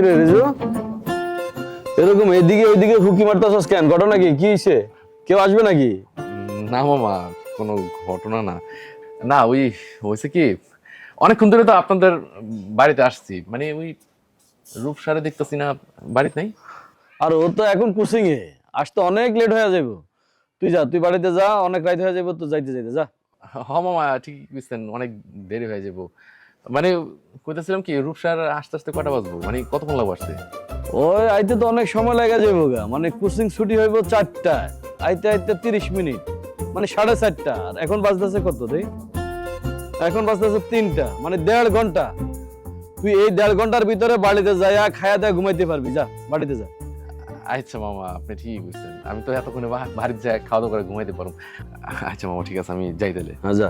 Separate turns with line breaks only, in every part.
রে রিজু, এরকম এদিকে ওইদিকে হুকি মারতেছস কেন? ঘটনা কি? কি হইছে? কেউ আসবে নাকি?
না মামা, কোনো ঘটনা না। না ওই হয়েছে কি, অনেকক্ষণ ধরে তো আপনাদের বাড়িতে আসছি, মানে ওই রূপসারে দেখতেছি না, বাড়িতে নাই।
আর ও তো এখন কোচিং এ, আসতে অনেক লেট হয়ে যাবো। তুই যা, তুই বাড়িতে যা, অনেক রাত হয়ে যাবো তো, যাইতে যাইতে যা।
হ মামা, ঠিক বুঝছেন, অনেক দেরি হয়ে যাব। মানে কইতেছিলাম কি, রূপসার আস্তে আস্তে কটা বাজবো, মানে কতক্ষণ লাগবে আসতে?
ওই আইতে তো অনেক সময় লেগে যাবো গা, মানে কোচিং ছুটি হইব 4টায়, আইতে আইতে 30 মিনিট, মানে 4:30। আর এখন বাজতেছে কত রে? এখন বাজতেছে 3টা, মানে 1.5 ঘন্টা। তুই এই 1.5 ঘন্টার ভিতরে বাড়িতে যাইয়া খায়া দেয়া ঘুমাইতে পারবি। যা, বাড়িতে যা।
আচ্ছা মামা, আপনি ঠিক বুঝছেন, আমি তো এতক্ষণে বাড়িতে যাই খাওয়া দাওয়া করে ঘুমাইতে পারবো। আচ্ছা মামা, ঠিক আছে, আমি যাই তাহলে।
হ্যাঁ যা।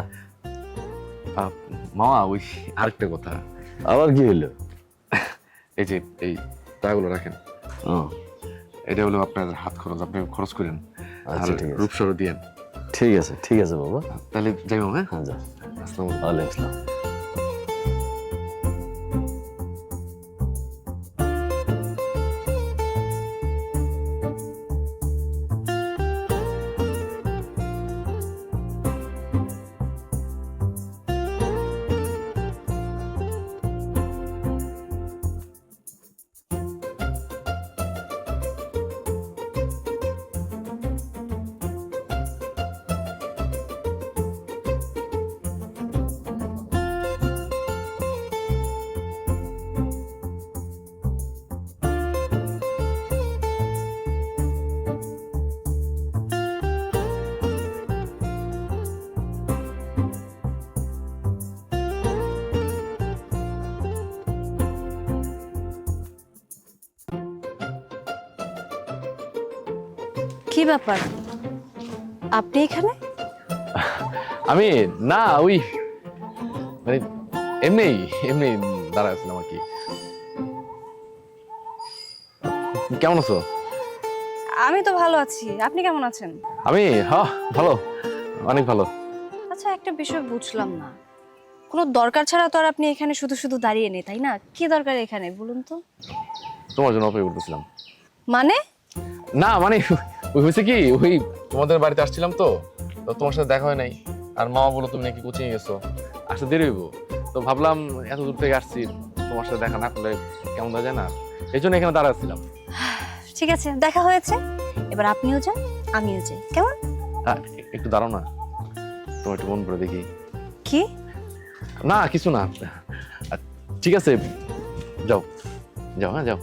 মামা ওই আরেকটা কথা,
আবার কি হইলো?
এই যে এই টাকাগুলো রাখেন,
ও,
এটা হলো আপনার হাত খরচ, আপনি খরচ করেন। আর
আচ্ছা ঠিক আছে,
রূপসরও দিয়েন।
ঠিক আছে, ঠিক আছে বাবা।
তাহলে যাই মামা, হ্যাঁ?
হ্যাঁ যা।
আসসালামু আলাইকুম।
ওয়ালাইকুম আসসালাম।
কি ব্যাপার, আপনি এখানে?
আমি না ওই মানে এমনি এমনি দাঁড়াচ্ছিলাম আর কি। কেমন আছো?
আমি তো ভালো আছি, আপনি কেমন আছেন?
আমি ভালো, অনেক ভালো।
আচ্ছা, একটা বিষয় বুঝলাম না, কোনো দরকার ছাড়া তো আর আপনি এখানে শুধু শুধু দাঁড়িয়ে নেই, তাই না? কি দরকার এখানে বলুন তো?
তোমার জন্য অপেক্ষা করতেছিলাম।
মানে?
না মানে ওই হয়েছে কি, ওই তোমাদের বাড়িতে আসছিলাম তো, তো তোমার সাথে দেখা হয় নাই। আর মামা বলো তুমি নাকি কোচিং গেছো, আসতে দেরি হইব। তো ভাবলাম এত দূর থেকে আসছি, তোমার সাথে দেখা না করলে কেমন যায় না, এই জন্য এখানে দাঁড়াচ্ছিলাম।
ঠিক আছে, দেখা হয়েছে, এবার আপনিও যান, আমিও যাই, কেমন?
একটু দাঁড়াও না, তোমার একটু মন করে দেখি।
কি?
না কিছু না, ঠিক আছে, যাও যাও, হ্যাঁ যাও।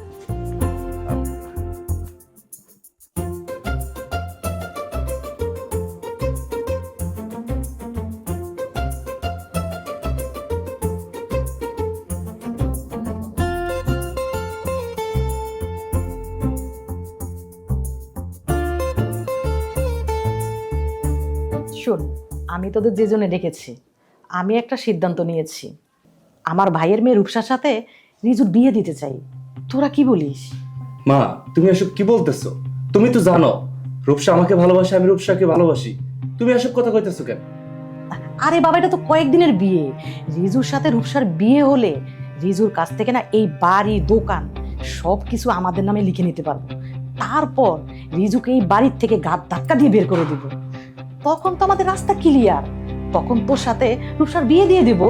শোন, আমি তোদের যে জন্য ডেকেছি, আমি একটা সিদ্ধান্ত নিয়েছি। আমার ভাইয়ের মেয়ে রূপসার সাথে রিজুর বিয়ে দিতে চাই। তোরা কি বলিস?
মা, তুমি এসব কি বলতেছো? তুমি তো জানো রূপসা আমাকে ভালোবাসে, আমি রূপসাকে ভালোবাসি। তুমি এসব কথা কইতেছো কেন?
আরে বাবা, এটা তো কয়েকদিনের বিয়ে। রিজুর সাথে রূপসার বিয়ে হলে রিজুর কাছ থেকে না এই বাড়ি, দোকান সব কিছু আমাদের নামে লিখে নিতে পারবো। তারপর রিজুকে এই বাড়ির থেকে গাদ ধাক্কা দিয়ে বের করে দিব। তখন তো আমাদের রাস্তা ক্লিয়ার। তখন তোর সাথে রূপসার বিয়ে দিয়ে দিব।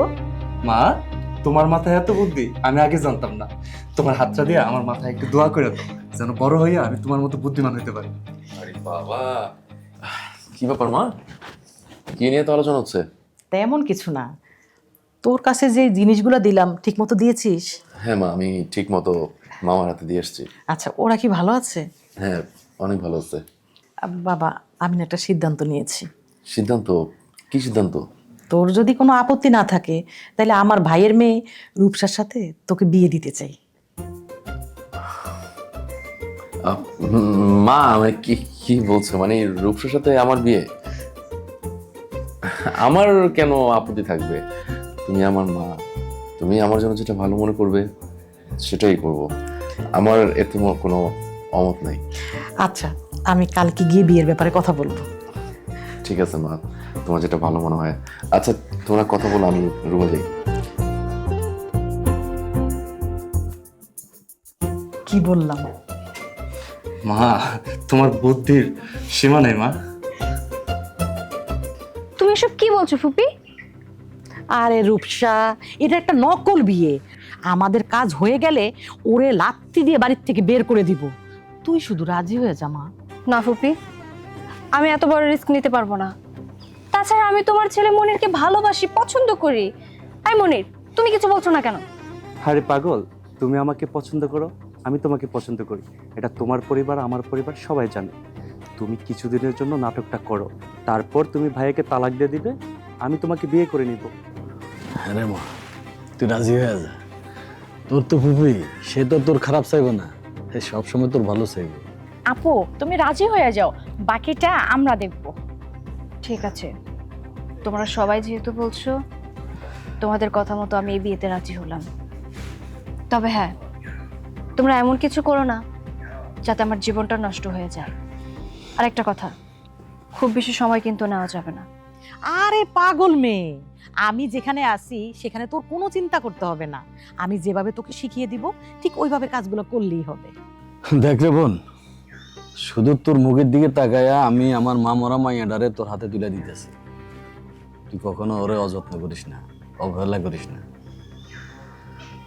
মা, তোমার মাথায় এত বুদ্ধি আমি আগে জানতাম না। তোমার হাতটা দিয়ে আমার মাথায় একটু দোয়া করে দাও, যেন বড় হইয়া আমি তোমার মতো বুদ্ধিমান হইতে পারি।
আরে বাবা, কি ব্যাপার মা, কি নিয়ে তো আলোচনা হচ্ছে?
তেমন কিছু না। তোর কাছে যে জিনিসগুলো দিলাম ঠিক মতো দিয়েছিস?
হ্যাঁ মা, আমি ঠিক মতো মামার হাতে দিয়ে এসছি।
আচ্ছা, ওরা কি ভালো আছে?
হ্যাঁ, অনেক ভালো হচ্ছে।
বাবা, আমি না একটা সিদ্ধান্ত নিয়েছি।
সিদ্ধান্ত? কি সিদ্ধান্ত?
তোর যদি কোনো আপত্তি না থাকে তাহলে আমার ভাইয়ের মেয়ে রূপসার সাথে তোকে বিয়ে দিতে চাই।
মা আমি কি কি বলছো, মানে রূপসার সাথে আমার বিয়ে? আমার কেন আপত্তি থাকবে? তুমি আমার মা, তুমি আমার জন্য যেটা ভালো মনে করবে সেটাই করব, আমার এতে কোনো অমত নাই।
আচ্ছা, আমি কালকে গিয়ে বিয়ের ব্যাপারে কথা বলবো।
ঠিক আছে মা, তোমার যেটা ভালো মনে হয়। আচ্ছা তোমরা কথা বলো, আমি রুমে যাই।
কি বললাম?
মা, তোমার বুদ্ধির সীমা নেই মা।
তুমি এসব কি বলছো ফুপি?
আরে রূপসা, এটা একটা নকল বিয়ে। আমাদের কাজ হয়ে গেলে ওরে লাত্তি দিয়ে বাড়ির থেকে বের করে দিব। তুই শুধু রাজি হয়ে যা মা।
না ফুপি, আমি এত বড় রিস্ক নিতে পারবো না। তাছাড়া আমি তোমার ছেলে মনিরকে ভালোবাসি, পছন্দ করি। এই মনির, তুমি কিছু বলছো না কেন?
আরে পাগল, তুমি আমাকে পছন্দ করো, আমি তোমাকে পছন্দ করি, এটা তোমার পরিবার আমার পরিবার সবাই জানে। তুমি কিছুদিনের জন্য নাটকটা করো, তারপর তুমি ভাইয়াকে তালাক দিয়ে দিবে, আমি তোমাকে বিয়ে করে নিব।
আরে মা, তুই রাজি হয়ে যা। তোর তো ফুফি, সে তো তোর খারাপ চাইবে না, সে সবসময় তোর ভালো চাইবে।
আপু তুমি রাজি হয়ে যাও, বাকিটা আমরা দেখব।
ঠিক আছে, তোমরা সবাই যেহেতু বলছো, তোমাদের কথা মতো আমি এই বিয়েতে রাজি হলাম। তবে হ্যাঁ, তোমরা এমন কিছু করো না যাতে আমার জীবনটা নষ্ট হয়ে যায়। আর একটা কথা, খুব বেশি সময় কিন্তু নেওয়া যাবে না।
আরে পাগল মেয়ে, আমি যেখানে আছি সেখানে তোর কোনো চিন্তা করতে হবে না। আমি যেভাবে তোকে শিখিয়ে দিব ঠিক ওইভাবে কাজগুলো করলেই হবে।
দেখ রে বোন, শুধু তোর মুখের দিকে তাকায়া আমি আমার মা মরা মাইয়াডারে তোর হাতে তুলে দিতেছি। তুই কখনো ওরে অযত্ন করিস না, অবহেলা করিস না।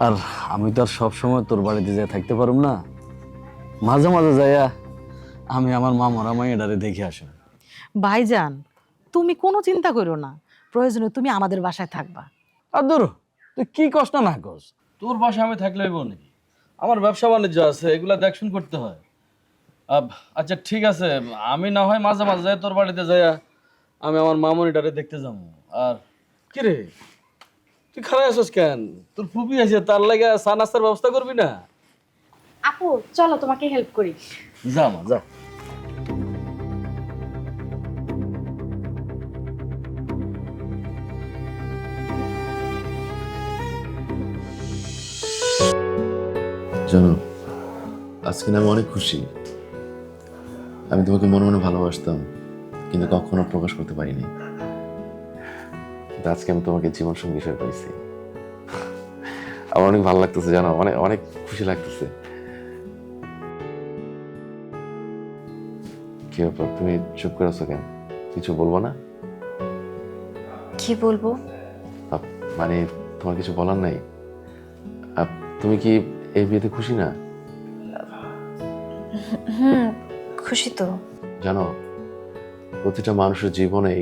আর আমি তো আর সবসময় তোর বাড়িতে যাই থাকতে পারুম না। মাঝে মাঝে যাইয়া আমি আমার মা মরা মাইয়াডারে দেখে আসি।
ভাইজান, তুমি কোনো চিন্তা করো না, প্রয়োজনে তুমি আমাদের বাসায় থাকবা।
আর দূর, তুই কি কষ্ট না কস, তোর বাসায় আমি থাকলে হইব নাকি? আমার ব্যবসা বাণিজ্য আছে, এগুলা দেখশুন করতে হয়। আচ্ছা ঠিক আছে, আমি না হয় মাঝে মাঝে যাই তোর বাড়িতে যাইয়া আমি আমার মামনিটারে দেখতে যাবো। আর কি রে, তুই খারাপ আছিস কেন? তোর ফুপি আছে, তার লাগে চা নাস্তার ব্যবস্থা করবি না?
আপু চলো তোমাকে হেল্প করি।
যা মা যা।
জানো, আজকে না আমি অনেক খুশি। আমি তোমাকে মনে মনে ভালোবাসতাম, কিন্তু কখনো প্রকাশ করতে পারিনি। কিন্তু আজকে আমি তোমাকে জীবন সঙ্গী হিসেবে পেয়েছি। আমার অনেক ভালো লাগতেছে, জানো, অনেক অনেক খুশি লাগতেছে। কি ব্যাপার, তুমি চুপ করে আছো কেন? কিছু বলবো না?
কি বলবো?
মানে তোমার কিছু বলার নাই? তুমি কি এই বিয়েতে খুশি না?
হুম, খুশি তো।
জানো, প্রতিটা মানুষের জীবনেই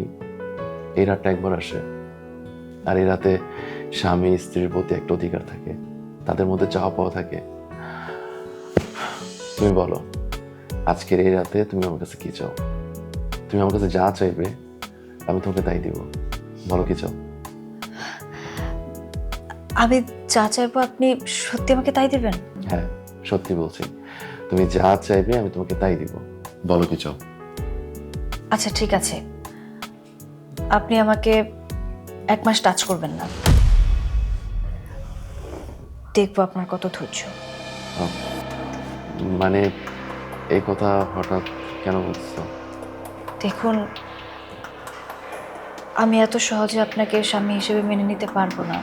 এই রাতটা একবার আসে। আর এই রাতে স্বামী স্ত্রীর প্রতি একটা অধিকার থাকে, তাদের মধ্যে চাওয়া পাওয়া থাকে। তুমি বলো, আজকের এই রাতে তুমি আমার কাছে কি চাও? তুমি আমার কাছে যা চাইবে আমি তোমাকে তাই দিব। বলো কি চাও?
আমি যা চাইবো আপনি সত্যি আমাকে তাই দিবেন?
হ্যাঁ, সত্যি বলছি, তুমি যা চাইবে আমি তোমাকে তাই দিব। বলো কি চাও?
আচ্ছা ঠিক আছে, আপনি আমাকে 1 মাস টাচ করবেন না, দেখবো আপনার কত ধৈর্য।
মানে এই কথা হঠাৎ কেন বলছো?
দেখুন, আমি এত সহজে আপনাকে স্বামী হিসেবে মেনে নিতে পারবো না,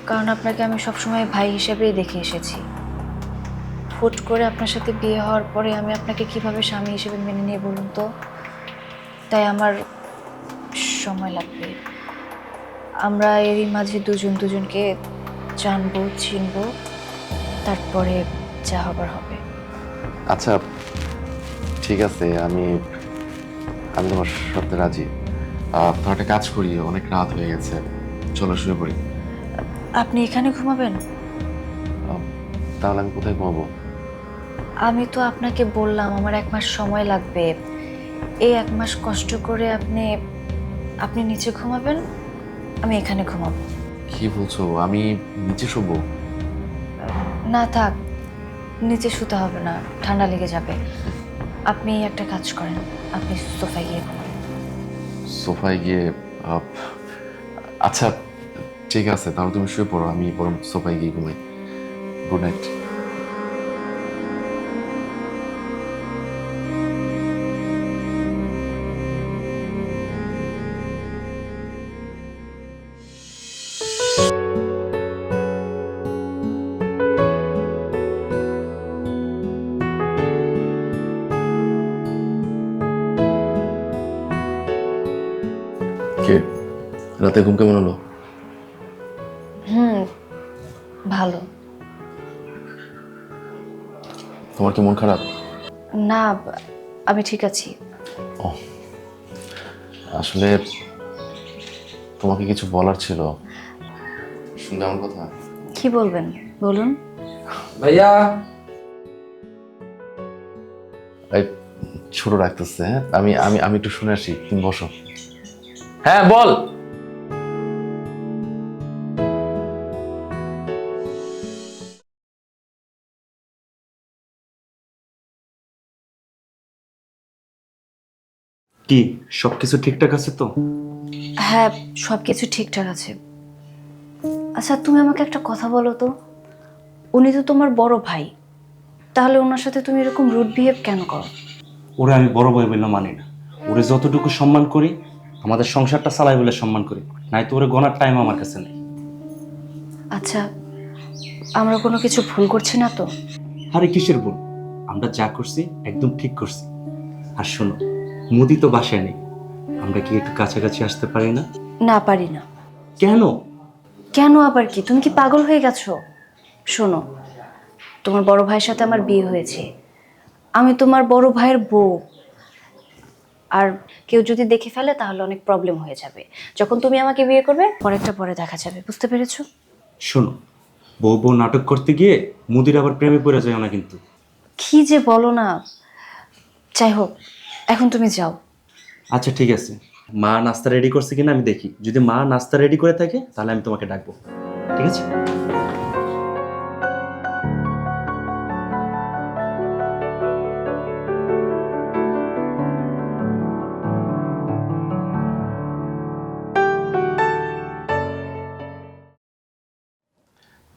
কারণ আপনাকে আমি সবসময় ভাই হিসেবেই দেখে এসেছি। হুট করে আপনার সাথে বিয়ে হওয়ার পরে আমি আপনাকে কিভাবে স্বামী হিসেবে মেনে নিয়ে বলুন তো? তাই আমার সময় লাগবে। আমরা এরই মাঝে দুজন দুজনকে জানবো, চিনবো, তারপরে যা হবার হবে।
আচ্ছা ঠিক আছে, আমি আমি তোমার শর্তে রাজি। তোমার একটা কাজ করি, অনেক রাত হয়ে গেছে, চলো শুয়ে পড়ি।
আপনি এখানে ঘুমাবেন?
তাহলে আমি কোথায় ঘুমাবো?
আমি তো আপনাকে বললাম আমার 1 মাস সময় লাগবে। এই 1 মাস কষ্ট করে আপনি নিচে ঘুমাবেন, আমি এখানে ঘুমাবো।
কি বলছো? আমি নিচে শোবো?
না থাক, নিচে শুতে হবে না, ঠান্ডা লেগে যাবে। আপনি একটা কাজ করেন, আপনি সোফায় গিয়ে ঘুমান।
সোফায় গিয়ে? আচ্ছা ঠিক আছে, তাহলে তুমি শুয়ে পড়ো, আমি বরং সোফায় গিয়ে ঘুমাই। Good night. কে রাতে ঘুম কেমন হলো?
ভালো।
তোমার কি মন খারাপ?
না, আমি ঠিক আছি।
ও, আসলে তোমাকে কিছু বলার ছিল। শুনলে আমার কথা?
কি বলবেন বলুন।
ভাইয়া
এই ছোট রাখতেছে, হ্যাঁ? আমি আমি আমি একটু শুনে আসি, তুমি বসো। হ্যাঁ বল।
কি সবকিছু ঠিকঠাক আছে তো?
হ্যাঁ, সবকিছু ঠিকঠাক আছে। আচ্ছা, তুমি আমাকে একটা কথা বলো তো, উনি তো তোমার বড় ভাই, তাহলে ওনার সাথে তুমি এরকম রুড বিহেভ কেন করো?
ওরে আমি বড় ভাই বলে মানি না। ওরে যতটুকু সম্মান করি, আমাদের সংসারটা চালাই বলে সম্মান করি, নাই তো ওরে গনার টাইম আমার কাছে নেই।
আচ্ছা, আমরা কোনো কিছু ভুল করছি না তো?
আরে কিসের ভুল? আমরা যা করছি একদম ঠিক করছি। আর শোনো, মুদি তো বাসায় নেই, আমরা কি একটু কাছাকাছি আসতে পারি না?
না, পারি না।
কেন?
কেন আবার কি? তুমি কি পাগল হয়ে গেছো? শোনো, তোমার বড় ভাইয়ের সাথে আমার বিয়ে হয়েছে, আমি তোমার বড় ভাইয়ের বউ। আর কেউ যদি দেখে ফেলে তাহলে অনেক প্রবলেম হয়ে যাবে। যখন তুমি আমাকে বিয়ে করবে, পরেরটা পরে দেখা যাবে, বুঝতে পেরেছো?
শোনো, বউ বউ নাটক করতে গিয়ে মুদির আবার প্রেমে পড়ে যায় না কিন্তু।
কি যে বলো না। যাই হোক, এখন তুমি যাও।
আচ্ছা ঠিক আছে, মা নাস্তা রেডি করছে কিনা আমি দেখি। যদি মা নাস্তা রেডি করে থাকে তাহলে আমি তোমাকে ডাকবো, ঠিক আছে?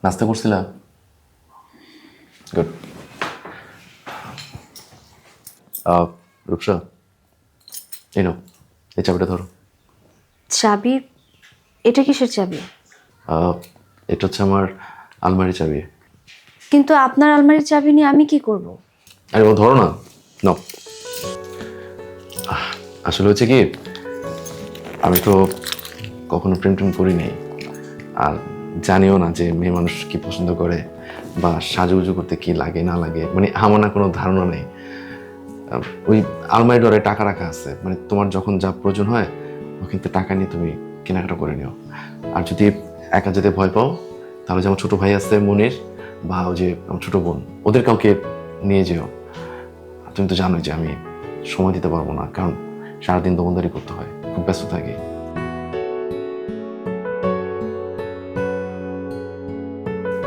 নাস্তা করছিলাম? গুড। রূপসা, এই নাও, এই চাবিটা ধরো।
চাবি? এটা কিসের চাবি?
এটা হচ্ছে আমার আলমারি চাবি।
কিন্তু আপনার আলমারির চাবি নিয়ে আমি কি করব?
আরে ও ধরো না, নাও। আসলে হচ্ছে কি, আমি তো কখনো প্রেম টেম করি নাই, আর জানিও না যে মেয়ে মানুষ কি পছন্দ করে বা সাজুগুজু করতে কি লাগে না লাগে, মানে আমার না কোনো ধারণা নেই। ওই আলমারি ডরে টাকা রাখা আছে, মানে তোমার যখন যা প্রয়োজন হয় ওখান থেকে টাকা নিয়ে তুমি কেনাকাটা করে নিও। আর যদি একা যেতে ভয় পাও তাহলে যে আমার ছোটো ভাই আছে মনির, বা ওই যে আমার ছোটো বোন, ওদের কাউকে নিয়ে যেও। তুমি তো জানোই যে আমি সময় দিতে পারবো না, কারণ সারাদিন দোকানদারি করতে হয়, খুব ব্যস্ত থাকি।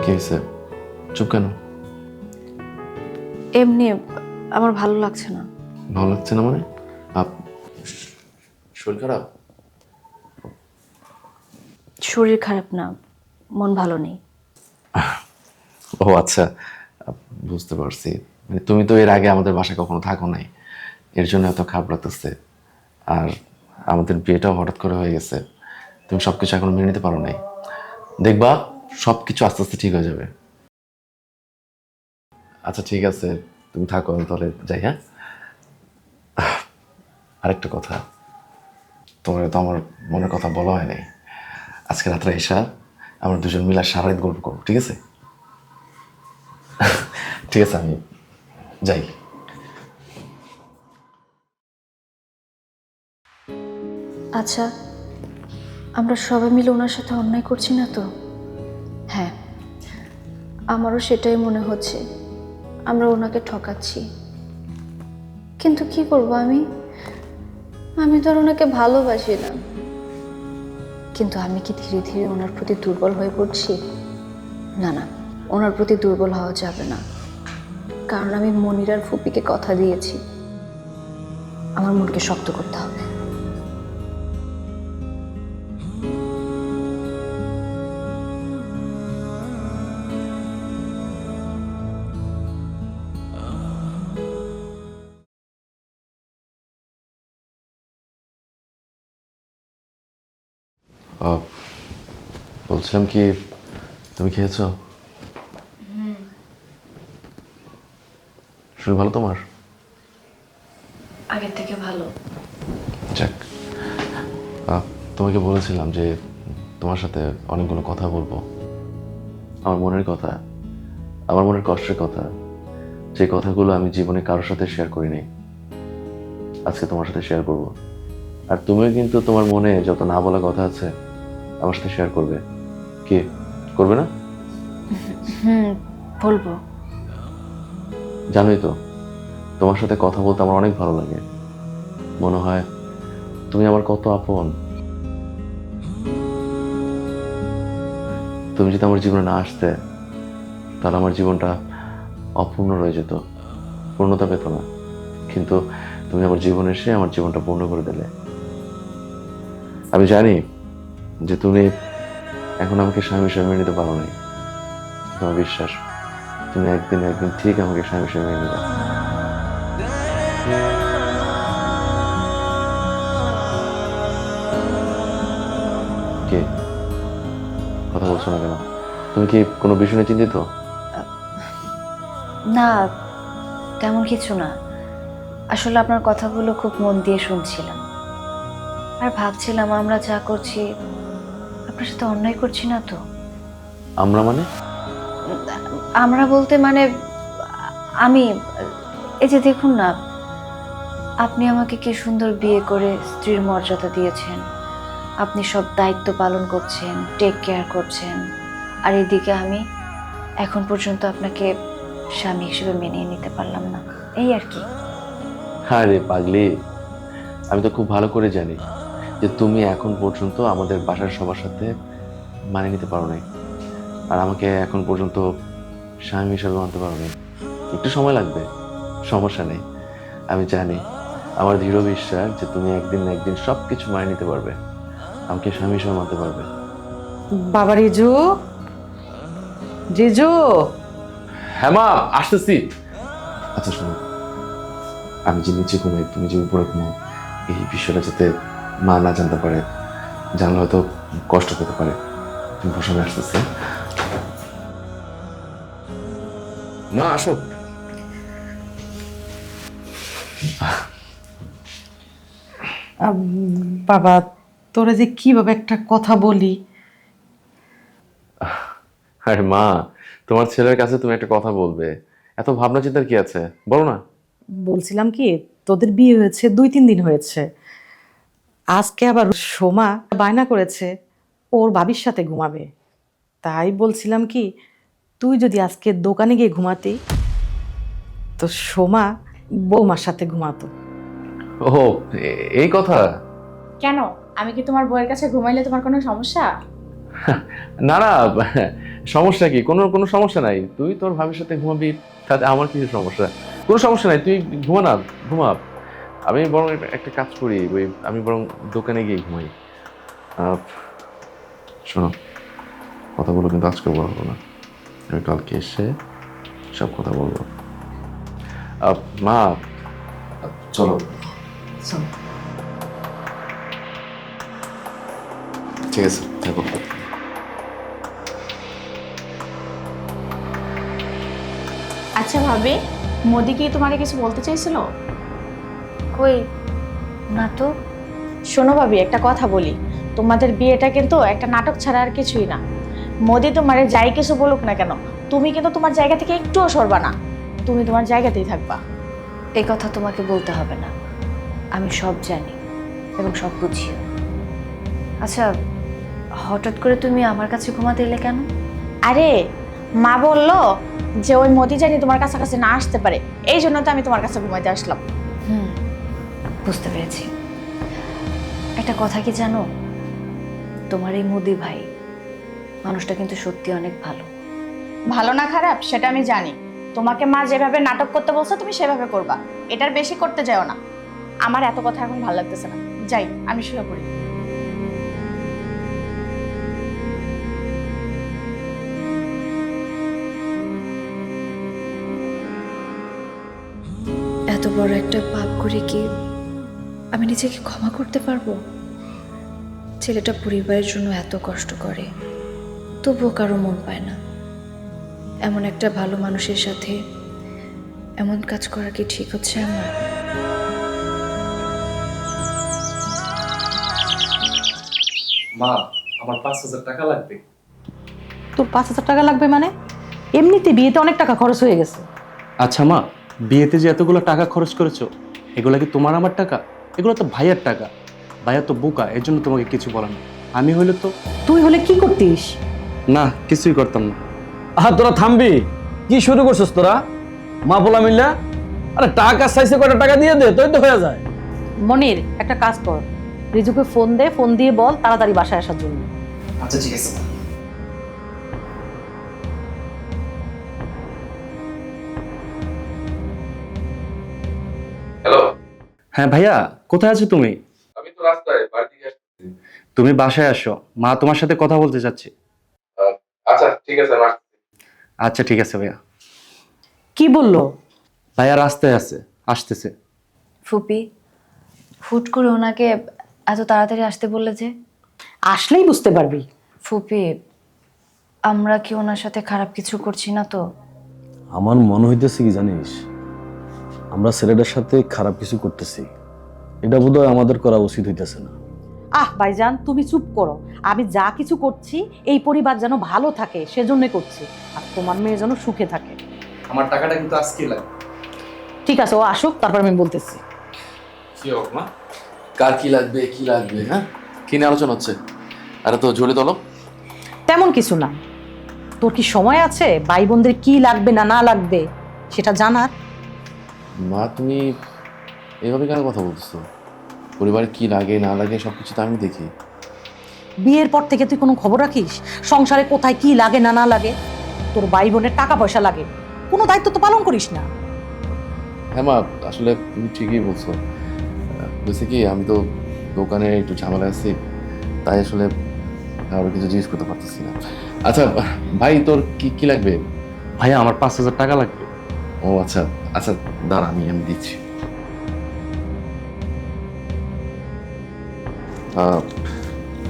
কি হয়েছে, চুপ কেন?
এমনি আমার ভালো লাগছে না।
ভালো লাগছে না মানে? শরীর খারাপ?
শরীর খারাপ না, মন ভালো নেই।
ও আচ্ছা, বুঝতে পারছি। মানে তুমি তো এর আগে আমাদের বাসায় কখনো থাকো নাই, এর জন্য এত খারাপ লাগতেছে। আর আমাদের বিয়েটাও হঠাৎ করে হয়ে গেছে, তুমি সবকিছু এখন মেনে নিতে পারো নাই। দেখবা সবকিছু আস্তে আস্তে ঠিক হয়ে যাবে। আচ্ছা ঠিক আছে, তুমি থাকো, আমি তাহলে যাই। হ্যাঁ, আরেকটা কথা, তোমার তো আমার মনের কথা বলা হয় নাই। আজকে রাত্রে এসা আমরা দুজন মিলে সারা রাত গল্প করবো, ঠিক আছে? ঠিক আছে, আমি যাই।
আচ্ছা, আমরা সবাই মিলে ওনার সাথে অন্যায় করছি না তো? হ্যাঁ, আমারও সেটাই মনে হচ্ছে, আমরা ওনাকে ঠকাচ্ছি। কিন্তু কি করব আমি আমি তো আর ওনাকে ভালোবাসি না। কিন্তু আমি কি ধীরে ধীরে ওনার প্রতি দুর্বল হয়ে পড়ছি? না না, ওনার প্রতি দুর্বল হওয়া যাবে না, কারণ আমি মনিরার ফুপিকে কথা দিয়েছি, আমার মনকে শক্ত করতে হবে।
বলছিলাম কি, তুমি খেয়েছো? শরীর ভালো তোমার?
আগের থেকে ভালো।
যাক, তোমাকে বলেছিলাম যে তোমার সাথে অনেকগুলো কথা বলবো, আমার মনের কথা, আমার মনের কষ্টের কথা, যে কথাগুলো আমি জীবনে কারোর সাথে শেয়ার করি নাই, আজকে তোমার সাথে শেয়ার করব। আর তুমিও কিন্তু তোমার মনে যত না বলা কথা আছে আমার সাথে শেয়ার করবে। কি করবে না?
বলবো।
জানোই তো তোমার সাথে কথা বলতে আমার অনেক ভালো লাগে, মনে হয় তুমি আমার কত আপন। তুমি যদি আমার জীবনে না আসতে তাহলে আমার জীবনটা অপূর্ণ রয়ে যেত, পূর্ণতা পেত না। কিন্তু তুমি আমার জীবনে এসে আমার জীবনটা পূর্ণ করে দিলে। আমি জানি যে তুমি এখন আমাকে স্বামী হিসেবে মেনে নিতে পারো নাই, তোমার বিশ্বাস তুমি একদিন একদিন ঠিক আমাকে স্বামী হিসেবে মেনে নেবে। কি কথা বলছো না কেন? তুমি কি কোনো বিষয় নিয়ে চিন্তিত?
না, তেমন কিছু না। আসলে আপনার কথাগুলো খুব মন দিয়ে শুনছিলাম আর ভাবছিলাম আমরা যা করছি আপনার সাথে অন্যায় করছি না তো।
আমরা মানে?
আমরা বলতে মানে আমি, এই যে দেখুন না, আপনি আমাকে কি সুন্দর বিয়ে করে স্ত্রীর মর্যাদা দিয়েছেন, আপনি সব দায়িত্ব পালন করছেন, টেক কেয়ার করছেন, আর এদিকে আমি এখন পর্যন্ত আপনাকে স্বামী হিসেবে মেনে নিতে পারলাম না, এই আর কি।
আরে পাগলি, আমি তো খুব ভালো করে জানি যে তুমি এখন পর্যন্ত আমাদের বাসার সবার সাথে মানিয়ে নিতে পারো নাই, আর আমাকে এখন পর্যন্ত স্বামী হিসাবে মানতে পারো নাই। একটু সময় লাগবে, সমস্যা নেই। আমি জানি, আমার দৃঢ় বিশ্বাস যে তুমি একদিন না একদিন সব কিছু মানিয়ে নিতে পারবে, আমাকে স্বামী হিসাবে মানতে পারবে।
বাবা রিজু, রিজু,
হ্যাঁ মা, আসতেছি। আচ্ছা শোনো, আমি যে নিচে ঘুমাই তুমি যে উপরে ঘুমাও, এই বিষয়টা যাতে মা না জানতে পারে, জানলে হয়তো কষ্ট পেতে পারে। তুমি বসে, আমি আসতেছি। মা আসো।
বাবা তোরা যে কিভাবে একটা কথা বলি।
আরে মা, তোমার ছেলের কাছে তুমি একটা কথা বলবে, এত ভাবনা চিন্তার কি আছে, বলো না।
বলছিলাম কি, তোদের বিয়ে হয়েছে 2-3 দিন হয়েছে, আজকে আবার সোমা বায়না করেছে ওর ভাবির সাথে ঘুমাবে। তাই বলছিলাম কি, তুই যদি আজকে দোকানে গিয়ে ঘুমাতি তো সোমা বৌমার সাথে ঘুমাতো।
ও, এই কথা?
কেন, আমি কি তোমার বউয়ের কাছে ঘুমাইলে তোমার কোনো সমস্যা?
না না, সমস্যা কি? কোনো কোনো সমস্যা নাই, তুই তোর ভাবির সাথে ঘুমাবি, তাতে আমার কিছু সমস্যা? কোনো সমস্যা নাই, তুই ঘুমা না, ঘুমা। আমি বরং একটা কাজ করি, ওই আমি বরং দোকানে গিয়ে ঘুমাই। শোনো, কথাগুলো কিন্তু আজকে বলবো না, আমি কালকে এসে সব কথা বলবো। মা চলো। ঠিক আছে, থাকো।
আচ্ছা ভাবি, মোদি কি তোমাকে কিছু বলতে চাইছিল?
কই না তো।
শোনো ভাবি, একটা কথা বলি, তোমাদের বিয়েটা কিন্তু একটা নাটক ছাড়া আর কিছুই না। মোদি তোমারে যাই কিছু বলুক না কেন, তুমি কিন্তু তোমার জায়গা থেকে একটুও সরবা না, তুমি তোমার জায়গাতেই থাকবা।
এই কথা তোমাকে বলতে হবে না, আমি সব জানি এবং সব বুঝিও। আচ্ছা, হঠাৎ করে তুমি আমার কাছে ঘুমাতে এলে কেন?
আরে মা বললো যে ওই মোদি জানি তোমার কাছাকাছি না আসতে পারে, এই জন্য তো আমি তোমার কাছে ঘুমাইতে আসলাম।
বুঝতে পেরেছি। একটা কথা কি জানো, তোমার এই মোদি ভাই মানুষটা কিন্তু সত্যি অনেক ভালো।
ভালো না খারাপ সেটা আমি জানি, তোমাকে মা যেভাবে নাটক করতে বলছো তুমি সেভাবে করবা, এটার বেশি করতে যাও না। আমার এত কথা এখন ভালো লাগতেছে না, যাই আমি শুয়ে পড়ি।
এত বড় একটা পাপ করে কি আমি নিজেকে ক্ষমা করতে পারবো? ছেলেটা পরিবারের জন্য এত কষ্ট করে, তবুও কারো মন পায় না। এমন একটা ভালো মানুষের সাথে এমন কাজ করা কি ঠিক হচ্ছে আমার?
মা, আমার 5,000 টাকা লাগবে।
তোর 5,000 টাকা লাগবে মানে? এমনিতে বিয়েতে অনেক টাকা খরচ হয়ে গেছে।
আচ্ছা মা, বিয়েতে যে এতগুলো টাকা খরচ করেছো, এগুলো কি তোমার আমার টাকা? এগুলো তো ভাইয়ের টাকা। ভাইয়া তো বোকা, এর জন্য তোমাকে কিছু বলে না। আমি হইলে তো
তুই হলে কি করতিস?
না, কিছুই করতাম না।
তোরা থামবি? কি শুরু করছিস তোরা? মা পোলা মিল্লা? আরে টাকা চাইছে, কয়টা টাকা দিয়ে দে, তোই তো হয়ে যায়।
মনির, একটা কাজ কর, রিজুকে ফোন দে, ফোন দিয়ে বল তাড়াতাড়ি বাসায় আসার জন্য।
আচ্ছা ঠিক আছে।
হ্যালো,
হ্যাঁ ভাইয়া, কোথায় আছো তুমি?
আমি তো রাস্তায় বাড়ি থেকে আসছি।
তুমি বাসায় আসো, মা তোমার সাথে কথা বলতে চাচ্ছে।
আচ্ছা ঠিক আছে, আমি আসছি।
আচ্ছা ঠিক আছে ভাইয়া।
কি বললো?
ভাইয়া রাস্তায় আছে, আসতেছে।
ফুপি, হুট করে ওনাকে এত তাড়াতাড়ি আসতে বললে যে?
আসলেই বুঝতে পারবি।
ফুপি, আমরা কি ওনার সাথে খারাপ কিছু করছি না তো?
আমার মনে হইতেছে কি জানিস, আমরা ছেলেটার সাথে খারাপ কিছু করতেছি। এটা বোধহয় আমাদের করা উচিত হইতেছে না।
ভাইজান, তুমি চুপ করো। আমি যা কিছু করছি এই পরিবার যেন ভালো থাকে সেজন্য করছি, আর তোমার মেয়ে যেন সুখে থাকে।
আমার টাকাটা কিন্তু আজকে লাগবে।
ঠিক আছে, ও আসুক, তারপর আমি বলতেছি।
কি হোক মা, কার কি লাগবে কি লাগবে, হ্যাঁ কি নিয়ে আলোচনা হচ্ছে? আরে তো জোরে তোলো।
তেমন কিছু না। তোর কি সময় আছে ভাই বোনদের কি লাগবে না না লাগবে সেটা জানার?
মা তুমি এভাবে কেন কথা বলতেছো? পরিবারে কি লাগে না লাগে সবকিছু তো আমি দেখি।
বিয়ের পর থেকে তুই কোনো খবর রাখিস সংসারে কোথায় কি লাগে না না লাগে? তোর ভাই বোনের টাকা পয়সা লাগে, কোনো দায়িত্ব তো পালন করিস না।
হ্যাঁ মা, আসলে তুমি ঠিকই বলছো। বলছে কি, আমি তো দোকানে একটু ঝামেলা আছি, তাই আসলে আরো কিছু জিজ্ঞেস করতে পারতেছি না। আচ্ছা ভাই, তোর কি কি লাগবে?
ভাইয়া আমার 5,000 টাকা লাগবে।
ও আচ্ছা আচ্ছা, দাঁড়া আমি দিচ্ছি।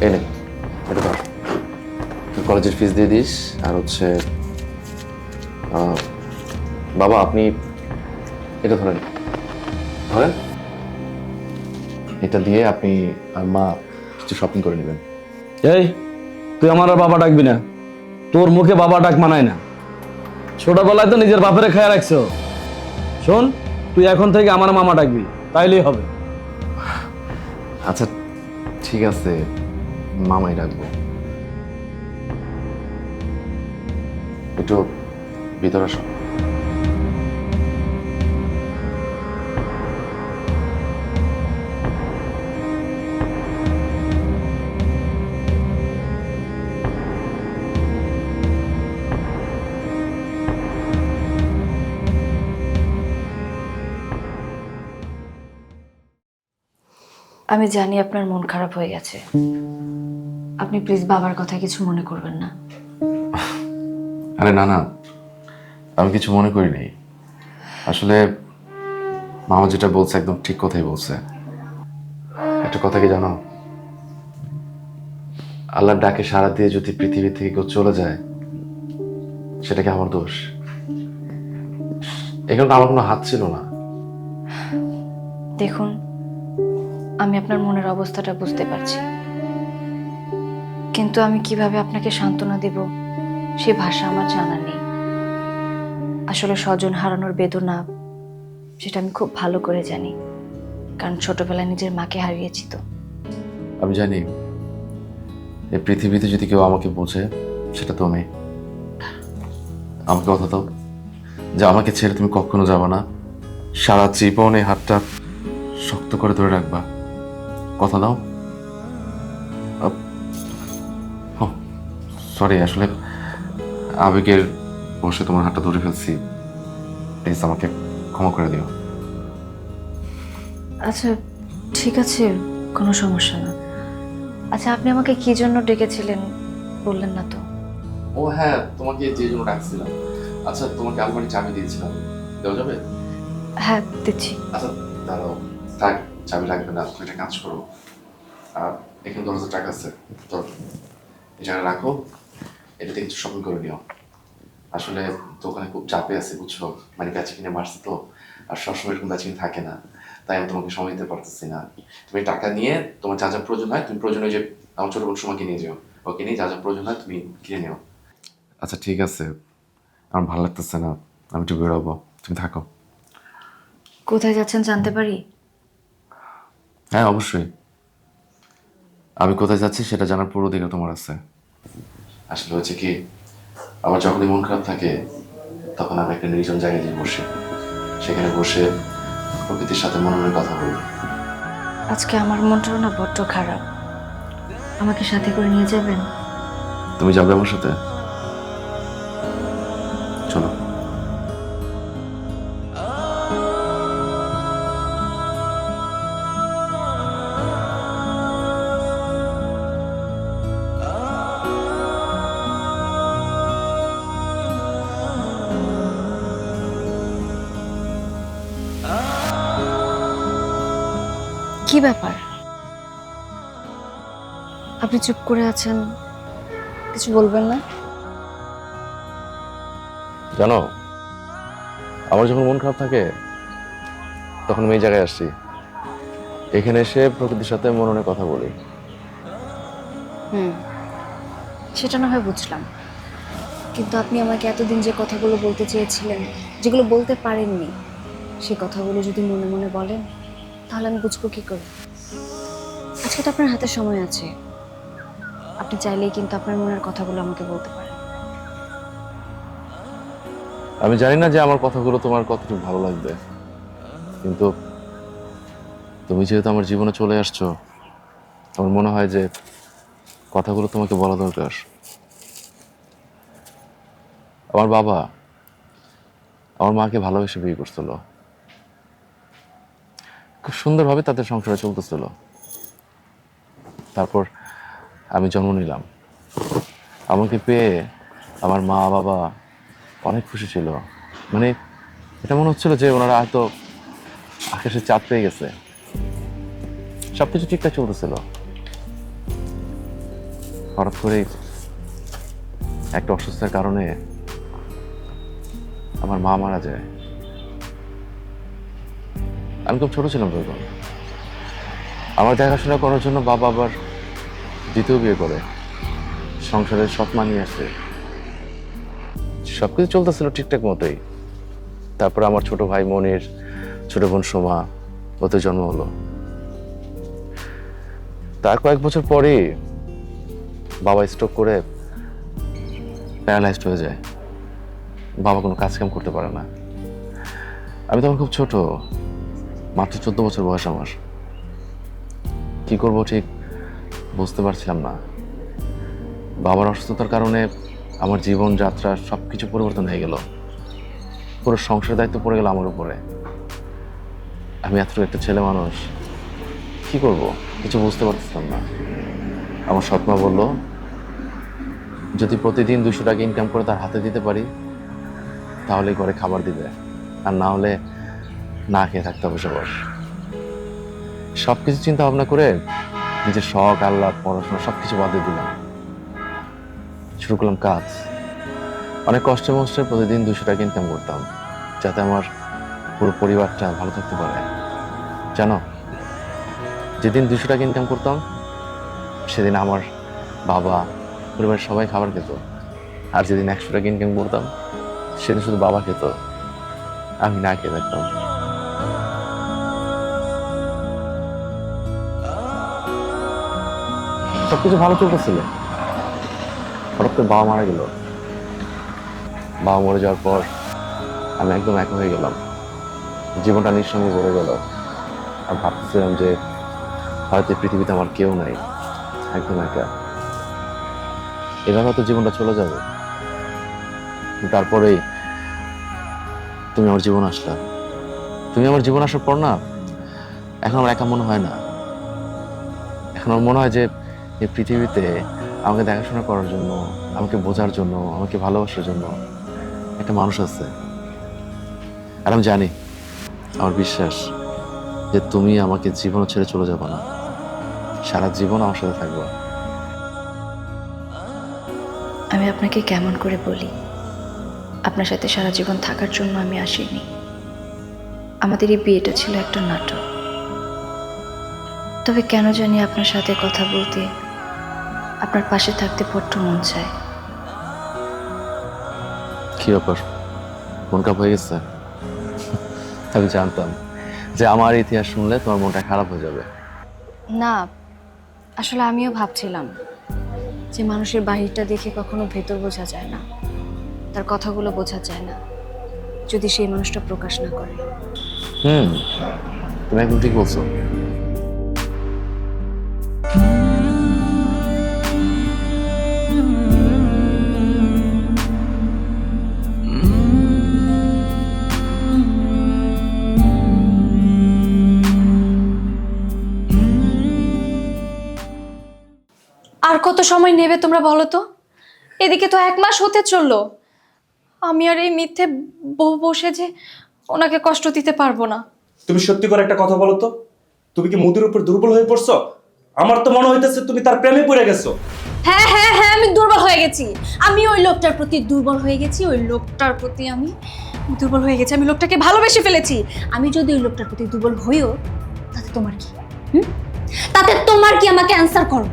এনে এটা ধর, তুই কলেজের ফিস দিয়ে দিস। আর হচ্ছে বাবা, আপনি এটা ধরেন, ধরেন এটা দিয়ে আপনি আর মা কিছু শপিং করে নেবেন।
এই, তুই আমার আর বাবা ডাকবি না। তোর মুখে বাবা ডাক মানায় না। ছোটবেলায় তো নিজের বাপেরে খেয়ে রাখছো। শোন, তুই এখন থেকে আমার মামা ডাকবি, তাইলেই হবে।
আচ্ছা ঠিক আছে, মামাই রাখবো। একটু ভিতরে আসো।
আমি জানি আপনার মন খারাপ হয়ে গেছে। আপনি প্লিজ বাবার কথা কিছু মনে করবেন না।
আরে না না, আমি কিছু মনে করি নাই। আসলে মামা যেটা বলছে একদম ঠিক কথাই বলছে। একটা কথা কি জানো, আল্লাহর ডাকে সাড়া দিয়ে যদি পৃথিবী থেকে কেউ চলে যায়, সেটা কি আমার দোষ? এখানে তো আমার কোনো হাত ছিল না।
দেখুন, আমি আপনার মনের অবস্থাটা বুঝতে পারছি, কিন্তু আমি কিভাবে আপনাকে সান্ত্বনা দেব সে ভাষা আমার জানা নেই। আসলে স্বজন হারানোর বেদনা সেটা আমি খুব ভালো করে জানি, কারণ ছোটবেলায় নিজের মাকে হারিয়েছি তো।
আমি জানি এই পৃথিবীতে যদি কেউ আমাকে বোঝে সেটা তুমি। আমাকে কথা দাও যে আমাকে ছেড়ে তুমি কখনো যাবে না, সারা জীবন এই হাতটা শক্ত করে ধরে রাখবা। কথা দাও। সরি, আসলে আবেগের বসে তোমার হাতটা ধরে ফেলছি, প্লিজ আমাকে ক্ষমা করে দিও।
আচ্ছা ঠিক আছে, কোনো সমস্যা না। আচ্ছা, আপনি আমাকে কি জন্য ডেকেছিলেন বললেন না তো?
ও হ্যাঁ, তোমাকে যে জন্য ডাকছিলাম। আচ্ছা, তোমাকে আলমারি চাবি দিয়েছিলাম, দেওয়া যাবে?
হ্যাঁ দিচ্ছি।
আচ্ছা দাঁড়াও, থাক, চাবি লাগবে না। তুমি একটা কাজ করো, এখানে 10,000 টাকা আছে, তো এই জায়গায় রাখো, এটাতে কিছু শপিং করে নিও। আসলে দোকানে খুব চাপে আছে বুঝছো, মানে বেচা কিনে মারছে তো, আর সবসময় এরকম বেচা কিনে থাকে না, তাই আমি তোমাকে সময় দিতে পারতেছি না। তুমি টাকা নিয়ে তোমার যা যা প্রয়োজন হয় তুমি প্রয়োজন ওই যে আমার ছোট বোন সোমাকে নিয়ে যাও, ওকে নিয়ে যা যা প্রয়োজন হয় তুমি কিনে নিও। আচ্ছা ঠিক আছে, আমার ভালো লাগতেছে না, আমি একটু বেরোবো, তুমি থাকো।
কোথায় যাচ্ছেন জানতে পারি?
হ্যাঁ অবশ্যই, আমি কোথায় যাচ্ছি সেটা জানার পুরো অধিকার তোমার আছে। আসলে হচ্ছে কি, আমার যখনই মন খারাপ থাকে তখন আমি একটা নির্জন জায়গায় গিয়ে বসি, সেখানে বসে প্রকৃতির সাথে মনে মনে কথা বলি।
আজকে আমার মনটাও না বড্ড খারাপ, আমাকে সাথে করে নিয়ে যাবেন?
তুমি যাবে আমার সাথে? চলো।
কি ব্যাপার, আপনি চুপ করে আছেন, কিছু বলবেন না?
জানো, আমার যখন মন খারাপ থাকে তখন আমি এই জায়গায় আসছি, এখানে এসে প্রকৃতির সাথে মনে মনে কথা বলি।
সেটা না হয় বুঝলাম, কিন্তু আপনি আমাকে এতদিন যে কথাগুলো বলতে চেয়েছিলেন, যেগুলো বলতে পারেননি, সে কথাগুলো যদি মনে মনে বলেন তাহলে আমি বুঝবো কি করে? আজকে তো আপনার হাতে সময় আছে, আপনি চাইলেই কিন্তু আপনার মনের কথাগুলো আমাকে বলতে পারেন।
আমি জানি না যে আমার কথাগুলো তোমার কতটুকু ভালো লাগবে, কিন্তু তুমি যেহেতু আমার জীবনে চলে আসছো, আমার মনে হয় যে কথাগুলো তোমাকে বলা দরকার। আমার বাবা আমার মাকে ভালোবেসে বিয়ে করছিল, খুব সুন্দরভাবে তাদের সংসারে চলতেছিল। তারপর আমি জন্ম নিলাম, আমাকে পেয়ে আমার মা বাবা অনেক খুশি ছিল, মানে এটা মনে হচ্ছিল যে ওনারা হয়তো আকাশে চাঁদ পেয়ে গেছে, সবকিছু ঠিকঠাক চলতেছিল। হঠাৎ করে একটা অসুস্থতার কারণে আমার মা মারা যায়। আমি খুব ছোট ছিলাম তখন। আমার দেখাশোনা করার জন্য বাবা আবার দ্বিতীয় বিয়ে করে সংসারের সৎ মা নিয়ে আসে, সবকিছু চলতেছিল ঠিকঠাক মতোই। তারপর আমার ছোট ভাই মনির, ছোট বোন সোমা, ওদের জন্ম হলো। তার কয়েক বছর পরে বাবা স্ট্রোক করে প্যারালাইজড হয়ে যায়, বাবা কোনো কাজ কাম করতে পারে না। আমি তখন খুব ছোট, মাত্র 14 বছর বয়স আমার। কি করব ঠিক বুঝতে পারছিলাম না। বাবার অসুস্থতার কারণে আমার জীবন যাত্রা সবকিছু পরিবর্তন হয়ে গেল, পুরো সংসারের দায়িত্ব পড়ে গেল আমার উপরে। আমি এতটুকু একটা ছেলে মানুষ, কি করব কিছু বুঝতে পারছিলাম না। আমার সৎমা বলল, যদি প্রতিদিন 200 টাকা ইনকাম করে তার হাতে দিতে পারি তাহলে ঘরে খাবার দিবে, আর না হলে না খেয়ে থাকতে হবে সবার। সবকিছু চিন্তা ভাবনা করে নিজের শখ, আল্লাহ, পড়াশোনা সবকিছু বাদ দিয়ে দিলাম, শুরু করলাম কাজ। অনেক কষ্টে মষ্টে প্রতিদিন 200 টাকা ইনকাম করতাম, যাতে আমার পুরো পরিবারটা ভালো থাকতে পারে। জানো, যেদিন 200 টাকা ইনকাম করতাম সেদিন আমার বাবা, পরিবারের সবাই খাবার খেত, আর যেদিন 100 টাকা ইনকাম করতাম সেদিন শুধু বাবা খেত, আমি না খেয়ে থাকতাম। সবকিছু ভালো চলতেছিল, হঠাৎ করে বাবা মারা গেল। বাবা মরে যাওয়ার পর আমি একদম একা হয়ে গেলাম, জীবনটা নিঃসঙ্গে ভরে গেল। আর ভাবতেছিলাম যে হয়তো এই পৃথিবীতে আমার কেউ নাই, একদম একা, এভাবে হয়তো জীবনটা চলে যাবে। তারপরেই তুমি আমার জীবন আসলা। তুমি আমার জীবন আসার পর না, এখন আমার একা মনে হয় না। এখন আমার মনে হয় যে এই পৃথিবীতে আমাকে দেখাশোনা করার জন্য, আমাকে বোঝার জন্য, আমাকে ভালোবাসার জন্য একটা মানুষ আছে। আর আমি জানি, আমার বিশ্বাস যে তুমি আমাকে জীবন ছেড়ে চলে যাবে না, সারা জীবন আমার সাথে থাকবে।
আমি আপনাকে কেমন করে বলি, আপনার সাথে সারা জীবন থাকার জন্য আমি আসিনি। আমাদের এই বিয়েটা ছিল একটা নাটক। তবে কেন জানি আপনার সাথে কথা বলতে আপনার পাশে থাকতে বড্ড মন চায়।
কি ব্যাপার, মন খারাপ হয়ে গেছে? আমি জানতাম যে আমার ইতিহাস শুনলে তোমার মনটা খারাপ হয়ে যাবে।
না, আসলে আমিও ভাবছিলাম যে মানুষের বাহিরটা দেখে কখনো ভেতর বোঝা যায় না, তার কথাগুলো বোঝা যায় না যদি সেই মানুষটা প্রকাশ না করে।
তুমি একদম ঠিক বলছো।
আর কত সময় নেবে তোমরা বলো তো? এদিকে তো 1 মাস হতে চললো। আমি আর এই মিথ্যে বউ বসে যে ওনাকে কষ্ট দিতে পারবো না।
তুমি সত্যি করে একটা কথা বলো তো, তুমি কি মুদির উপর দুর্বল হয়ে পড়ছো? আমার তো মনে হইতেছে তুমি তার প্রেমে পড়ে গেছো।
হ্যাঁ হ্যাঁ হ্যাঁ, আমি দুর্বল হয়ে গেছি। আমি ওই লোকটার প্রতি দুর্বল হয়ে গেছি। ওই লোকটার প্রতি আমি দুর্বল হয়ে গেছি। আমি লোকটাকে ভালোবেসে ফেলেছি। আমি যদি ওই লোকটার প্রতি দুর্বল হইও, তাতে তোমার কি? তাতে তোমার কি? আমাকে অ্যান্সার করো।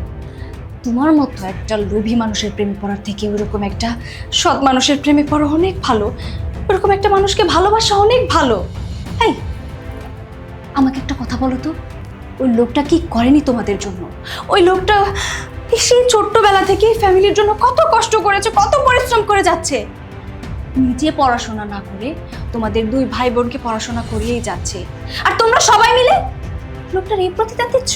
তোমার মতো একটা লোভী মানুষের প্রেমে পড়ার থেকে ওইরকম একটা সৎ মানুষের প্রেমে পড়া অনেক ভালো। ওরকম একটা মানুষকে ভালোবাসা অনেক ভালো। এই, আমাকে একটা কথা বলো তো, ওই লোকটা কি করেনি তোমাদের জন্য? ওই লোকটা সেই ছোট্টবেলা থেকে ফ্যামিলির জন্য কত কষ্ট করেছে, কত পরিশ্রম করে যাচ্ছে। নিজে পড়াশোনা না করে তোমাদের 2 ভাই বোনকে পড়াশোনা করিয়েই যাচ্ছে, আর তোমরা সবাই মিলে লোকটার এই প্রতিদান দিচ্ছ।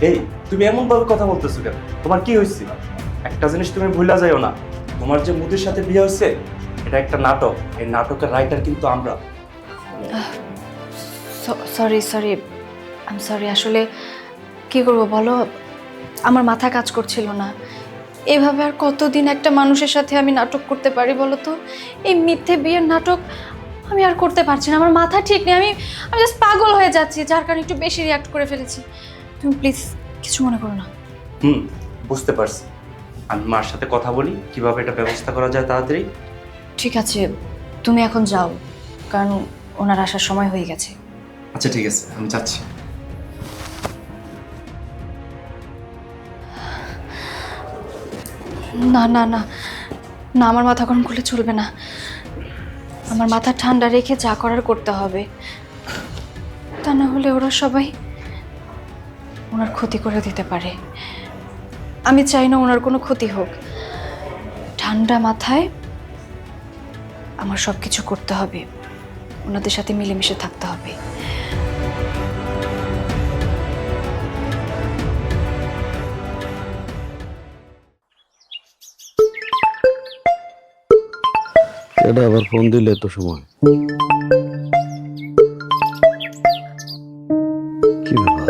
এই, তুমি এমন ভাবে কথা বলতেছো কেন? তোমার কি হয়েছে? একটা জিনিস তুমি ভুলা যাইও না, তোমার যে মুদির সাথে বিয়ে হয়েছে এটা একটা নাটক। এই নাটকের রাইটার কিন্তু আমরা।
Sorry sorry, I sorry. আসলে কি করবো বলো, আমার মাথা কাজ করছিল না। এভাবে আর কতদিন একটা মানুষের সাথে আমি নাটক করতে পারি বলো তো? এই মিথ্যে বিয়ের নাটক আমি আর করতে পারছি না। আমার মাথা ঠিক নেই। আমি জাস্ট পাগল হয়ে যাচ্ছি, যার কারণে একটু বেশি রিয়াক্ট করে ফেলেছি। তুমি প্লিজ কিছু মনে করো না।
বুঝতে পারছি। আমি মার সাথে কথা বলি কিভাবে এটা ব্যবস্থা করা যায় তাড়াতাড়ি।
ঠিক আছে, তুমি এখন যাও, কারণ ওনার আসার সময় হয়ে গেছে।
আচ্ছা ঠিক আছে, আমি যাচ্ছি।
না না না না, আমার মাথা গরম করলে চলবে না। আমার মাথা ঠান্ডা রেখে যা করার করতে হবে, তা না হলে ওরা সবাই ওনার ক্ষতি করে দিতে পারে। আমি চাই না ওনার কোনো ক্ষতি হোক। ঠান্ডা মাথায় আমার সব কিছু করতে হবে, ওনাদের সাথে মিলেমিশে থাকতে হবে।
এটা আবার ফোন দিলে এত সময়? কি ব্যাপার,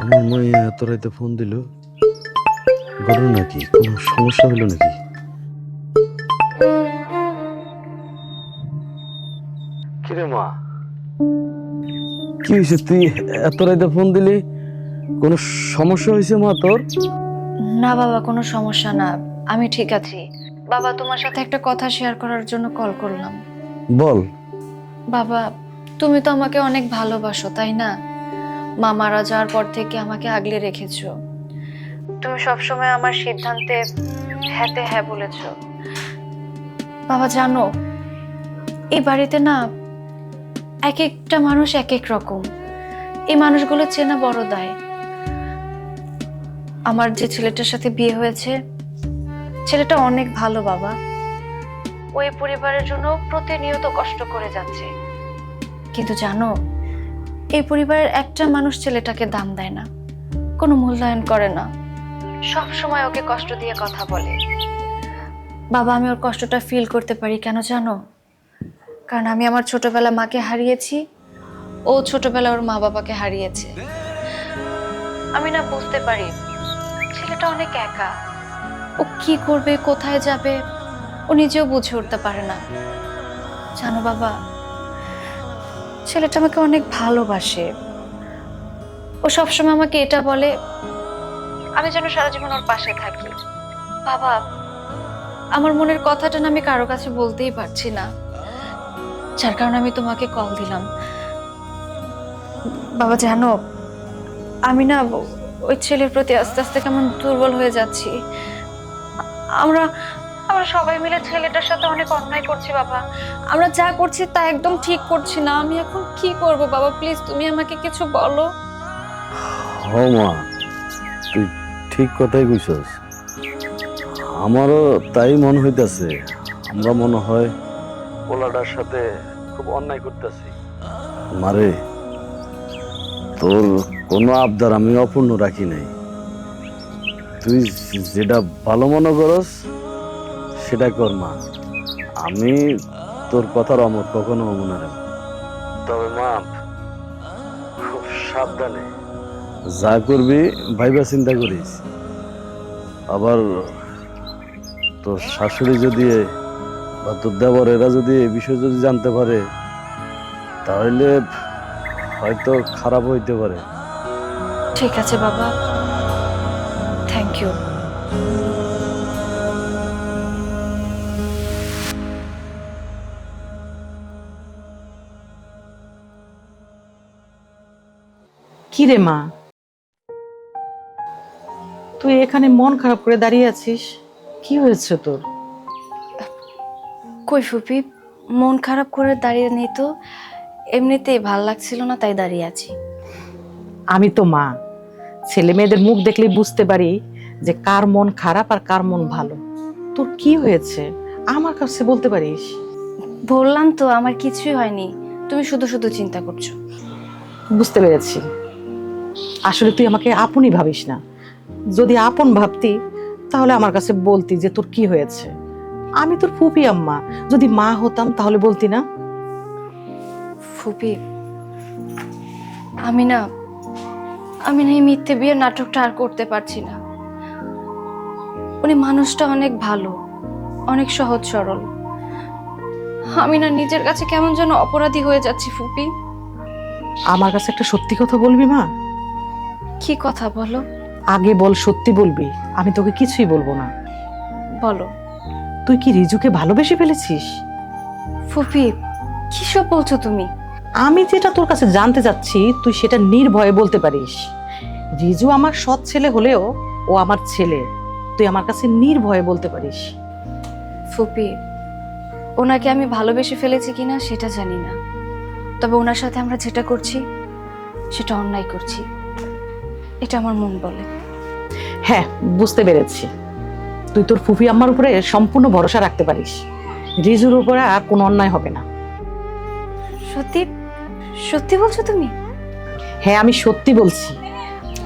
আমার মাইয়া এত রাইতে ফোন দিল? ঘটনা নাকি? কোনো সমস্যা হলো নাকি? কিরে মা, কি হয়েছে? তুই এত রাইতে ফোন দিলি? কোনো সমস্যা হয়েছে মা তোর?
না বাবা, কোনো সমস্যা না, আমি ঠিক আছি। বাবা, তোমার সাথে একটা কথা শেয়ার করার জন্য কল করলাম।
বল।
বাবা, তুমি তো আমাকে অনেক ভালোবাসো, তাই না? মা মারা যাওয়ার পর থেকে আমাকে আগলে রেখেছো। তুমি সবসময় আমার সিদ্ধান্তে হ্যাঁতে হ্যাঁ বলেছো। বাবা জানো, এই বাড়িতে না এক একটা মানুষ এক এক রকম। এই মানুষগুলো চেনা বড় দায়। আমার যে ছেলেটার সাথে বিয়ে হয়েছে, ছেলেটা অনেক ভালো বাবা। ওই পরিবারের জন্য প্রতিনিয়ত কষ্ট করে যাচ্ছে, কিন্তু জানো, এই পরিবারের একটা মানুষ ছেলেটাকে দাম দেয় না, কোনো মূল্যায়ন করে না, সব সময় ওকে কষ্ট দিয়ে কথা বলে। বাবা, আমি ওর কষ্টটা ফিল করতে পারি। কেন জানো? কারণ আমি আমার ছোটবেলা মাকে হারিয়েছি, ও ছোটবেলা ওর মা বাবাকে হারিয়েছে। আমি না বুঝতে পারি ছেলেটা অনেক একা। ও কি করবে, কোথায় যাবে, ও নিজেও বুঝে উঠতে পারে না। জানো বাবা, ছেলেটা আমাকে অনেক ভালোবাসে। ও সবসময় আমাকে এটা বলে আমি যেন সারা জীবন ওর পাশে থাকি। বাবা, আমার মনের কথাটা না আমি কারো কাছে বলতেই পারছি না, যার কারণে আমি তোমাকে কল দিলাম। বাবা জানো, আমি না ওই ছেলের প্রতি আস্তে আস্তে কেমন দুর্বল হয়ে যাচ্ছি। আমরা আমরা সবাই মিলে ছেলেটার সাথে অনেক অন্যায় করছি বাবা। আমরা যা করছি তা একদম ঠিক করছি না। আমি এখন কি করব বাবা? প্লিজ তুমি আমাকে কিছু বলো।
হ মা, তুই ঠিক কথাই কইছস। আমারও তাই মনে হইতাছে, আমরা মনে হয় পোলাটার সাথে খুব অন্যায় করতেছি। মারে, তোর কোনো আবদার আমি অপূর্ণ রাখি নাই। তুই যেটা ভালো মনে করস সেটা কর মা। আমি তোর কথার অমত কখনো হব না রে। তবে মা, খুব সাবধানে যা করবি ভাইবা চিন্তা করিস। আবার তোর শাশুড়ি যদি বা তোর দেবর এরা যদি এই বিষয় যদি জানতে পারে তাহলে হয়তো খারাপ হইতে পারে।
ঠিক আছে বাবা, থ্যাংক ইউ।
কি রে মা, তুই এখানে মন খারাপ করে দাঁড়িয়ে আছিস? কি হয়েছে তোর?
কই ফুপি, মন খারাপ করে দাঁড়িয়ে নেই তো, এমনিতেই ভাল লাগছিল না তাই দাঁড়িয়ে আছি।
আমি তো মা, ছেলে মেয়েদের মুখ দেখলেই বুঝতে পারি যে কার মন খারাপ আর কার মন ভালো। তোর কি হয়েছে আমার কাছে বলতে পারিস?
বললাম তো আমার কিছুই হয়নি, তুমি শুধু শুধু চিন্তা করছো।
বুঝতে পেরেছি, আসলে তুই আমাকে আপনই ভাবিস না। যদি আপন ভাবতি তাহলে আমার কাছে বলতি যে তোর কি হয়েছে। আমি তোর ফুপি আম্মা, যদি মা হতাম তাহলে বলতি না?
ফুপি, আমি না এই মিথ্যে বিয়ের নাটকটা আর করতে পারছি না। উনি মানুষটা অনেক ভালো, অনেক সহজ সরল। আমি না নিজের কাছে কেমন যেন অপরাধী হয়ে যাচ্ছি ফুপি।
আমার কাছে একটা সত্যি কথা বলবি মা?
কি কথা বলো?
আগে বল, সত্যি বলবি, আমি তোকে কিছুই বলবো না।
বলো।
তুই কি রিজুকে ভালোবেসে ফেলেছিস?
ফুপি, কি সব বলছো তুমি?
আমি যেটা তোর কাছে জানতে চাচ্ছি তুই সেটা নির্ভয়ে বলতে পারিস। রিজু আমার সৎ ছেলে হলেও ও আমার ছেলে, তুই আমার কাছে নির্ভয়ে বলতে পারিস।
ফুপি, ওনাকে আমি ভালোবেসে ফেলেছি কিনা সেটা জানি না, তবে ওনার সাথে আমরা যেটা করছি সেটা অন্যায় করছি, এটা আমার মন বলে।
হ্যাঁ, বুঝতে পেরেছি। তুই তোর ফুফি আম্মার উপরে সম্পূর্ণ ভরসা রাখতে পারিস। রিজুর উপরে আর কোনো অন্যায় হবে না।
সত্যি সত্যি বলছো তুমি?
হ্যাঁ, আমি সত্যি বলছি।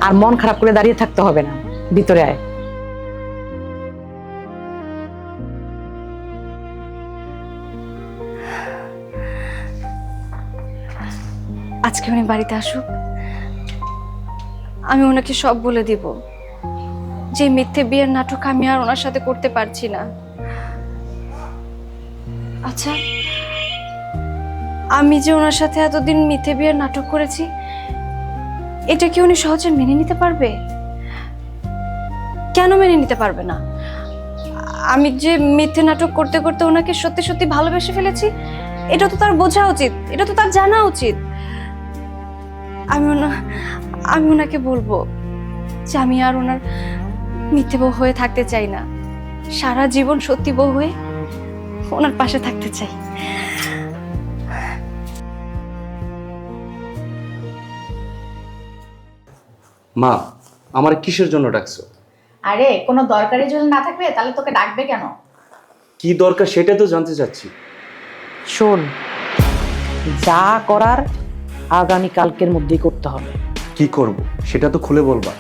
আর মন খারাপ করে দাঁড়িয়ে থাকতে হবে না, ভিতরে আয়।
আজকে উনি বাড়িতে আসুক, আমি ওনাকে সব বলে দিব যে মিথ্যে বিয়ের নাটক আমি আর ওনার সাথে করতে পারছি না। আচ্ছা, আমি যে ওনার সাথে এতদিন মিথ্যে বিয়ের নাটক করেছি এটা কি উনি সহজে মেনে নিতে পারবে? কেন মেনে নিতে পারবে না? আমি যে মিথ্যে নাটক করতে করতে ওনাকে সত্যি সত্যি ভালোবেসে ফেলেছি, এটা তো তার বোঝা উচিত, এটা তো তার জানা উচিত। আমি ওনাকে বলবো যে আমি আর ওনার মিথ্যে বউ হয়ে থাকতে চাই না, সারা জীবন সত্যি বউ হয়ে ওনার পাশে থাকতে চাই।
মা, আমার কিসের জন্য ডাকছো?
আরে কোনো দরকারি যদি না থাকবে তাহলে তোকে ডাকবে কেন?
কি দরকার সেটা তো জানতে চাচ্ছি।
শোন, যা করার আগামী কালকের মধ্যেই করতে হবে।
কি করব সেটা তো খুলে বলবা।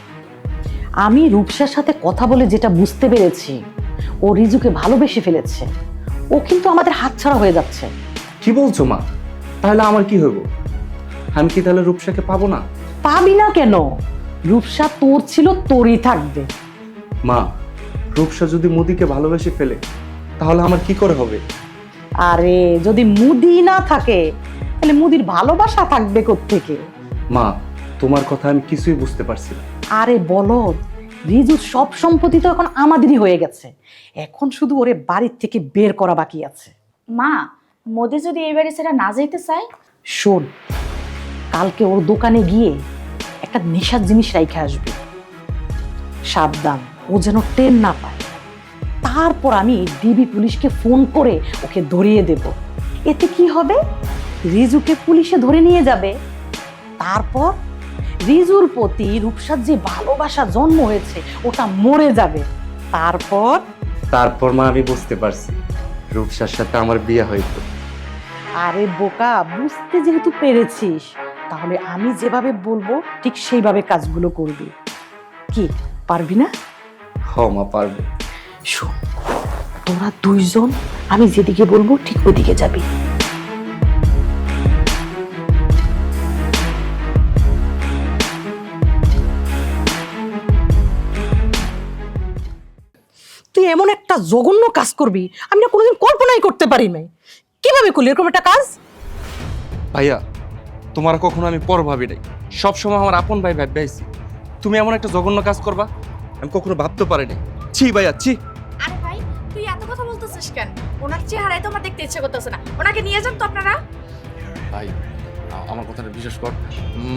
আমি রূপসার সাথে কথা বলে যেটা বুঝতে পেরেছি, ও রিজুকে ভালোবেসে ফেলেছে। ও কিন্তু আমাদের হাতছাড়া হয়ে যাচ্ছে।
কি বলছো মা? তাহলে আমার কি হইব? আমি কি তাহলে রূপসাকে পাবো না?
পাবি না কেন? রূপসা তোর ছিল, তোরই থাকবে।
মা, রূপসা যদি মুদিকে ভালোবেসে ফেলে তাহলে আমার কি করে হবে?
আরে যদি মুদি না থাকে তাহলে মুদির ভালোবাসা থাকবে কোত্থেকে?
মা, তোমার কথা আমি কিছুই বুঝতে পারছি না।
আরে বলদ, রিজুর সব সম্পত্তি তো এখন আমাদেরই হয়ে গেছে, এখন শুধু ওরে বাড়ির থেকে বের করা বাকি আছে।
মা, মোদি যদি এই বাড়ি ছেড়ে না যাইতে চায়?
শোন, কালকে ওর দোকানে গিয়ে একটা নেশার জিনিস রাইখে আসবে, সাবধান, ও যেন টের না পায়। তারপর আমি ডিবি পুলিশকে ফোন করে ওকে ধরিয়ে দেব। এতে কি হবে, রিজুকে পুলিশে ধরে নিয়ে যাবে। তারপর রিজুর প্রতি রূপসার যে ভালোবাসা জন্ম হয়েছে ওটা মরে যাবে।
তারপর মা আমি বুঝতে পারছি রূপসার সাথে আমার বিয়ে হইতো।
আরে বোকা, বুঝতে যেহেতু পেরেছিস, তাহলে আমি যেভাবে বলবো ঠিক সেইভাবে কাজগুলো করবি। কি পারবি না?
হ মা, পারবো।
শোন, তোরা দুইজন আমি যেদিকে বলবো ঠিক ওইদিকে যাবি। তুই এমন একটা জঘন্য কাজ করবি আমি না কোনোদিন কল্পনাই করতে পারি নাই। কিভাবে করলি এরকম একটা কাজ?
ভাইয়া, তোমার কখনো আমি পর ভাবি নাই, সবসময় আমার আপন ভাই ভাবছি। তুমি এমন একটা জঘন্য কাজ করবা আমি কখনো ভাবতে পারি নাই। ছি ভাইয়া, ছি।
আরে ভাই, তুই এত কথা বলতেছিস কেন? ওনার চেহারায় তো আমার দেখতে ইচ্ছে করতেছে না। ওনাকে নিয়ে যান তো আপনারা।
ভাই আমার কথাটা বিশ্বাস কর।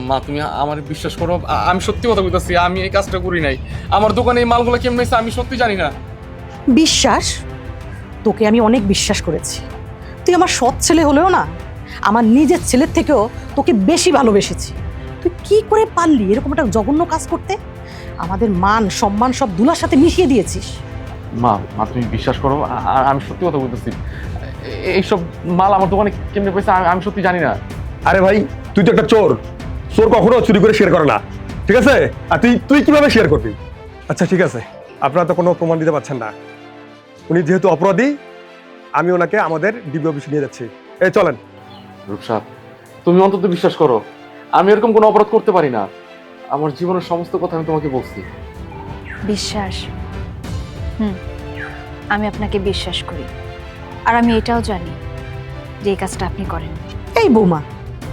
মা তুমি আমার বিশ্বাস করো, আমি সত্যি কথা বলতেছি, আমি এই কাজটা করি নাই। আমার দোকানে এই মালগুলো কেমন হয়েছে আমি সত্যি জানি না।
বিশ্বাস? তোকে আমি অনেক বিশ্বাস করেছি। তুই আমার সৎ ছেলে হলেও না, আমার নিজের ছেলের থেকেও তোকে বেশি ভালোবেসেছি। তুই কি করে পারলি এরকম একটা জঘন্য কাজ করতে? আমাদের মান সম্মান সব দুলার সাথে মিশিয়ে দিয়েছিস।
মা মা তুমি বিশ্বাস করো, আর আমি সত্যি কথা বলতেছি, এইসব মাল আমার দোকানে কেমনে পয়সা আমি সত্যি জানি না।
আরে ভাই, তুই তো একটা চোর। চোর কখনো চুরি করে শেয়ার করে না, ঠিক আছে? আর তুই কিভাবে শেয়ার করবি? আচ্ছা ঠিক আছে, আপনারা তো কোনো প্রমাণ দিতে পারছেন না। উনি যেহেতু অপরাধী, আমি ওনাকে আমাদের ডিবি অফিসে নিয়ে যাচ্ছি। এই চলেন।
রূপসা তুমি অন্তত বিশ্বাস করো, আমি এরকম কোনো অপরাধ করতে পারি না। আমার জীবনের সমস্ত কথা আমি তোমাকে বলছি।
বিশ্বাস? আমি আপনাকে বিশ্বাস করি। আর আমি এটাও জানি যে এই কাজটা আপনি করেন।
এই বৌমা,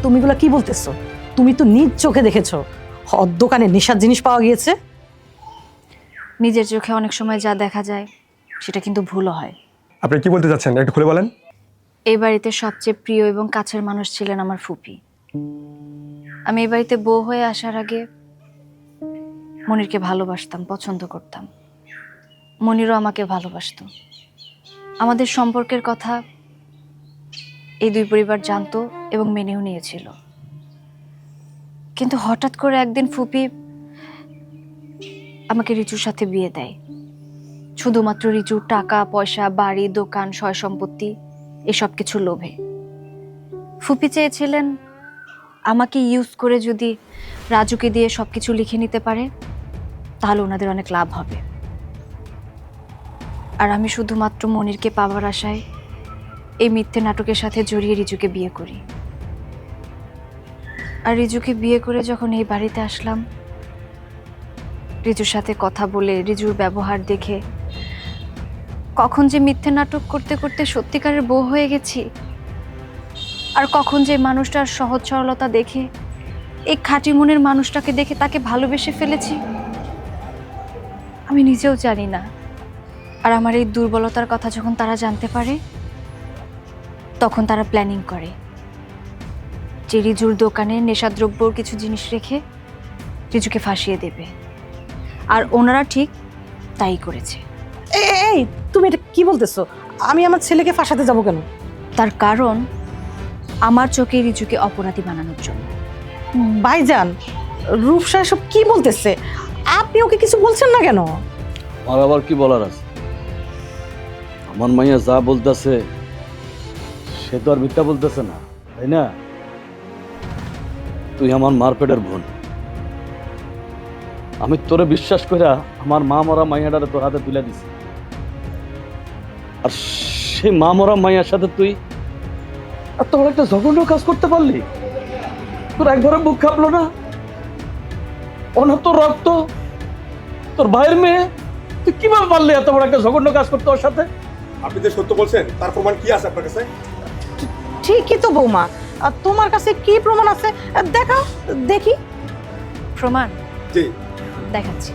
তুমি এগুলো কি বলতেছো? তুমি তো নিজ চোখে দেখেছো দোকানে নেশার জিনিস পাওয়া গিয়েছে।
নিজের চোখে অনেক সময় যা দেখা যায় সেটা কিন্তু ভুলও হয়।
আপনি কি বলতে চাচ্ছেন একটু খুলে বলেন।
এই বাড়িতে সবচেয়ে প্রিয় এবং কাছের মানুষ ছিলেন আমার ফুপি। আমি এই বাড়িতে বউ হয়ে আসার আগে মনিরকে ভালোবাসতাম, পছন্দ করতাম। মনিরও আমাকে ভালোবাসতো। আমাদের সম্পর্কের কথা এই দুই পরিবার জানতো এবং মেনেও নিয়েছিল। কিন্তু হঠাৎ করে একদিন ফুপি আমাকে রিচুর সাথে বিয়ে দেয়, শুধুমাত্র রিচুর টাকা পয়সা, বাড়ি, দোকান, সয় সম্পত্তি এসব কিছু লোভে। ফুপি চেয়েছিলেন আমাকে ইউজ করে যদি রাজুকে দিয়ে সবকিছু লিখে নিতে পারে তাহলে ওনাদের অনেক লাভ হবে। আর আমি শুধুমাত্র মনিরকে পাওয়ার আশায় এই মিথ্যে নাটকের সাথে জড়িয়ে রিজুকে বিয়ে করি। আর রিজুকে বিয়ে করে যখন এই বাড়িতে আসলাম, রিজুর সাথে কথা বলে, রিজুর ব্যবহার দেখে কখন যে মিথ্যে নাটক করতে করতে সত্যিকারের বউ হয়ে গেছি, আর কখন যে মানুষটার সহজ সরলতা দেখে, এই খাঁটি মনের মানুষটাকে দেখে তাকে ভালোবেসে ফেলেছি, আমি নিজেও জানি না। আর আমার এই দুর্বলতার কথা যখন তারা জানতে পারে, তখন তারা প্ল্যানিং করে যে রিজুর দোকানে নেশাদ্রব্যর কিছু জিনিস রেখে রিজুকে ফাঁসিয়ে দেবে। আর ওনারা ঠিক তাই করেছে।
এই তুমি এটা কি বলতেছো? আমি আমার ছেলেকে ফাঁসাতে যাব কেন?
তার কারণ আমার চোখে রিজুকে অপরাধী বানানোর জন্য।
ভাইজান, রূপসা এসব কি বলতেছে? আপনি ওকে কিছু বলছেন না কেন?
আর আবার কি বলার আছে? আমার মাইয়া যা বলতেছে সে তো আর মিথ্যা বলতেছে না, তাই না? তুই আমার মার পেটের বোন। আমি তোরে বিশ্বাস করে আমার মা মরা মাইয়াটারে তোর হাতে তুলে দিছি, আর সেই মা মরা মাইয়ার সাথে তুই আর তোর একটা জঘন্য কাজ করতে পারলি? তোর একবারে বুক কাঁপলো না? অনত রক্ত, তোর ভাইয়ের মেয়ে, তুই কিভাবে পারলি এত বড় একটা জঘন্য কাজ করতে ওর সাথে?
আপনি যে সত্য বলছেন তার প্রমাণ কি আছে আপনার কাছে?
ঠিকই তো বৌমা, আর তোমার কাছে কি প্রমাণ আছে দেখাও দেখি।
প্রমাণ
জি
দেখাচ্ছি।